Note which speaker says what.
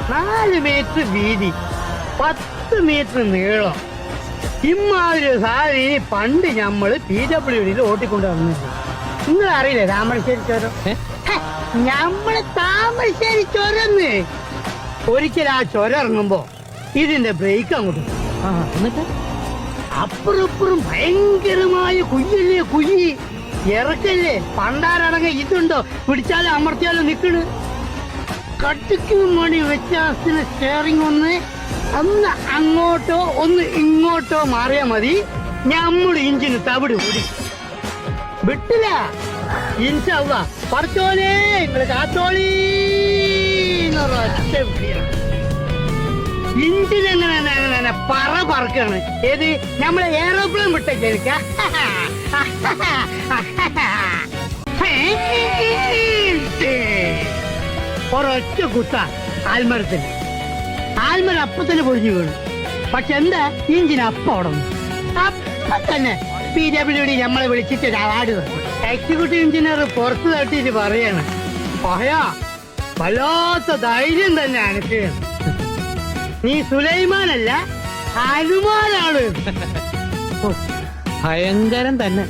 Speaker 1: 4 metre വീതി, 10 metre നീളം. ഇമ്മാതിരി സാധനം പണ്ട് ഞമ്മള് PWD ഓട്ടിക്കൊണ്ട് വന്നിട്ടുണ്ട്. നിങ്ങൾ അറിയില്ലേ താമരശ്ശേരി ചുരം? ഞമ്മള് താമരശ്ശേരി ചുരന്ന്. ഒരിക്കൽ ആ ചുരം ഇറങ്ങുമ്പോ ഇതിന്റെ ബ്രേക്ക് അങ്ങോട്ട് എന്നിട്ട് അപ്പുറപ്പുറം ഭയങ്കരമായ കുയ്യല്ലേ, കുയ്യി ഇറക്കല്ലേ. പണ്ടാരടങ്ങ ഇതുണ്ടോ, പിടിച്ചാലും അമർത്തിയാലും നിക്കണ്. കട്ടിക്ക് മണി വ്യത്യാസത്തിന് സ്റ്റിയറിംഗ് ഒന്ന് അങ്ങോട്ടോ ഒന്ന് ഇങ്ങോട്ടോ മാറിയാ മതി, ഞമ്മള് ഇഞ്ചിന് തവിട് കൂടി വിട്ടില്ല. ഇൻഷാല്ലാ പറച്ചോലേ നിങ്ങള് കാത്തോളീ. ഇഞ്ചിനെങ്ങനെ പറക്കാണ്. ഏത് നമ്മളെ ഏറോപ്ലെയിൻ വിട്ടേക്ക. ഒരൊറ്റ കുത്ത ആൽമരത്തിന്. ആൽമരം അപ്പൊ തന്നെ പൊഴിഞ്ഞു വീണു. പക്ഷെ എന്താ ഇഞ്ചിന് അപ്പം ഓടണം. അപ്പൊ തന്നെ PWD നമ്മളെ വിളിച്ചിട്ട് ഒരു അവാർഡ് തന്നു. എക്സിക്യൂട്ടീവ് എഞ്ചിനീയർ പുറത്തു തട്ടിട്ട് പറയാണ്, പറയാ വല്ലാത്ത ധൈര്യം തന്നെ എനിക്ക്. നീ സുലൈമാനല്ല, ഹനുമാനാണ്.
Speaker 2: ഭയങ്കരം തന്നെ.